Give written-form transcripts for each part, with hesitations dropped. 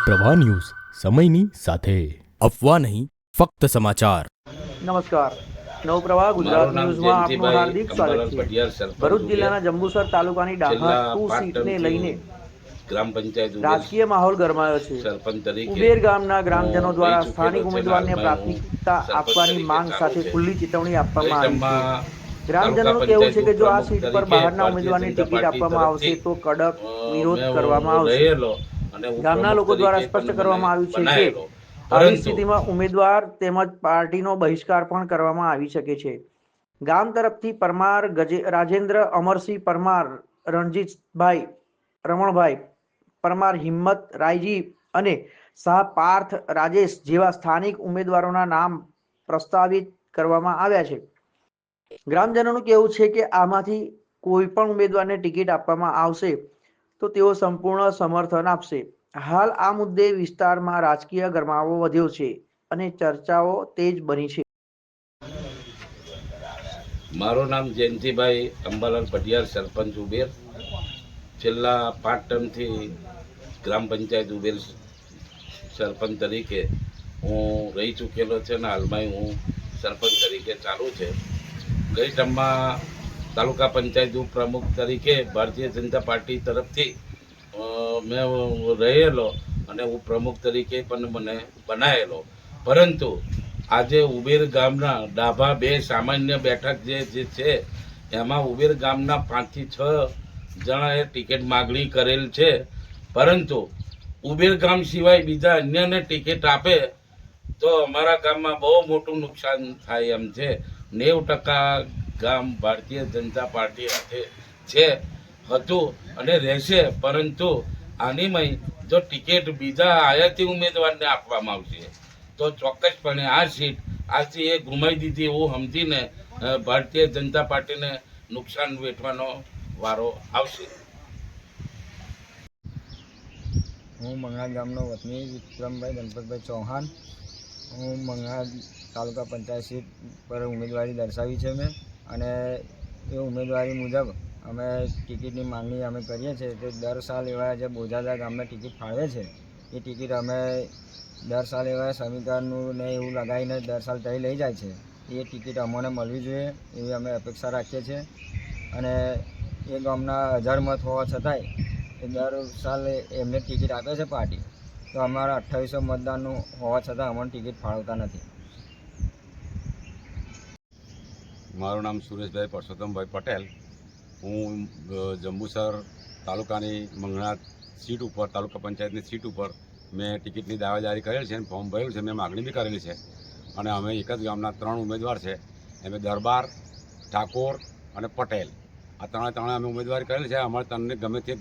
પ્રવાહ ન્યૂઝ સમયની સાથે અફવા નહીં ફક્ત સમાચાર। નમસ્કાર, નવપ્રવાહ ગુજરાત ન્યૂઝમાં આપનું હાર્દિક સ્વાગત છે। ભરૂચ જિલ્લાના જંબુસર તાલુકાની ડાભા 2 સીટને લઈને ગ્રામ પંચાયત રાજકીય માહોલ ગરમાયો છે। સરપંચ તરીકે ઉબેર ગામના ગ્રામજનો દ્વારા રહી સ્થાનિક ચૂકેલો છે। ઉમેદવારને હાલમાં પ્રાથમિકતા હું આપવાની સરપંચ માંગ તરીકે સાથે ચાલુ ખુલ્લી ચેતવણી આપવામાં આવી છે। છે। ગ્રામજનોનું કહેવું છે કે જો આ સીટ પર બહારના ઉમેદવારને ટિકિટ આપવામાં આવશે તો કડક વિરોધ કરવામાં આવશે। ગામના લોકો દ્વારા સ્પષ્ટ કરવામાં આવ્યું છે કે આવી સ્થિતિમાં ઉમેદવાર તેમજ પાર્ટીનો બહિષ્કાર પણ કરવામાં આવી શકે છે। ગામ તરફથી પરમાર રાજેન્દ્ર અમરસિંહ પરમાર, રણજીતભાઈ રમણભાઈ પરમાર, હિંમત રાયજી અને શાહ પાર્થ રાજેશ જેવા સ્થાનિક ઉમેદવારોના નામ પ્રસ્તાવિત કરવામાં આવ્યા છે। ગ્રામજનોનું કહેવું છે કે આમાંથી કોઈ પણ ઉમેદવારને ટિકિટ આપવામાં આવશે તો તેઓ સંપૂર્ણ સમર્થન આપશે। હાલ આ મુદ્દે વિસ્તારમાં રાજકીય ગરમાવો વધ્યો છે અને ચર્ચાઓ તેજ બની છે। મારું નામ જયંતિભાઈ અંબાલાલ પટિયાર, સરપંચ ઉબેર। છેલ્લા 5 ટર્મથી ગ્રામ પંચાયત ઉબેર સરપંચ તરીકે હું રહી ચૂકેલો છે અને હાલમાં હું સરપંચ તરીકે ચાલુ છે। ગઈ ટર્મમાં તાલુકા પંચાયત ઉપપ્રમુખ તરીકે ભારતીય જનતા પાર્ટી તરફથી મેં રહેલો અને ઉપપ્રમુખ તરીકે પણ મને બનાવેલો, પરંતુ આજે ઉબેર ગામના ડાભા 2 સામાન્ય બેઠક જે છે એમાં ઉબેર ગામના 5 થી 6 જણાએ ટિકિટ માગણી કરેલ છે, પરંતુ ઉબેર ગામ સિવાય બીજા અન્યને ટિકિટ આપે તો અમારા ગામમાં બહુ મોટું નુકસાન થાય એમ છે। 90% ગામ ભારતીય જનતા પાર્ટી સાથે છે, હતું અને રહેશે, પરંતુ આનીમય જો ટિકિટ બીજા આયાતી ઉમેદવારને આપવામાં આવશે તો ચોક્કસપણે આ સીટ આજથી એ ગુમાવી દીધી એવું સમજીને ભારતીય જનતા પાર્ટીને નુકસાન વેઠવાનો વારો આવશે। હું મંગળા ગામનો વતની વિક્રમભાઈ ગણપતભાઈ ચૌહાણ। હું મંગળા તાલુકા પંચાયત સીટ પર ઉમેદવારી દર્શાવી છે મેં, અને એ ઉમેદવારી મુજબ અમે ટિકિટની માંગણી અમે કરીએ છીએ। તો દર સાલ એવા જે બોજાદા ગામને ટિકિટ ફાળવે છે એ ટિકિટ અમે દર સાલ એવા સમીકરણનું ને એવું લગાવીને દર સાલ તઈ લઈ જાય છે। એ ટિકિટ અમને મળવી જોઈએ એવી અમે અપેક્ષા રાખીએ છીએ। અને એ ગામના 1000 મત હોવા છતાંય એ દર સાલે એમને ટિકિટ આપે છે પાર્ટી, તો અમારા 2800 મતદાનનું હોવા છતાં અમને ટિકિટ ફાળવતા નથી। મારું નામ સુરેશભાઈ પરસોત્તમભાઈ પટેલ। હું જંબુસર તાલુકાની મંગળા સીટ ઉપર, તાલુકા પંચાયતની સીટ ઉપર મેં ટિકિટની દાવેદારી કરેલ છે અને ફોર્મ ભરેલું છે, મેં માગણી બી કરેલી છે। અને અમે એક જ ગામના 3 ઉમેદવાર છે, એમ દરબાર, ઠાકોર અને પટેલ, આ ત્રણે અમે ઉમેદવારી કરેલી છે। અમારે તમને ગમે તે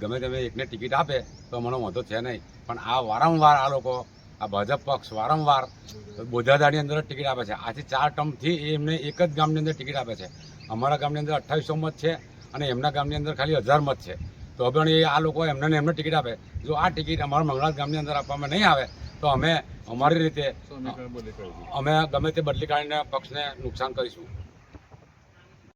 એકને ટિકિટ આપે તો મને વાંધો છે નહીં, પણ આ વારંવાર આ લોકો, આ ભાજપ પક્ષ વારંવાર બોજાદાની અંદર ટિકિટ આપે છે। આજથી 4 ટર્મથી એમને એક જ ગામની અંદર ટિકિટ આપે છે। અમારા ગામની અંદર 2800 મત છે અને એમના ગામની અંદર ખાલી 1000 મત છે, તો પણ એ આ લોકો એમને ટિકિટ આપે। જો આ ટિકિટ અમારા મંગળા ગામની અંદર આપવામાં નહીં આવે તો અમે અમારી રીતે અમે ગમે તે બદલી કાઢીને પક્ષને નુકસાન કરીશું।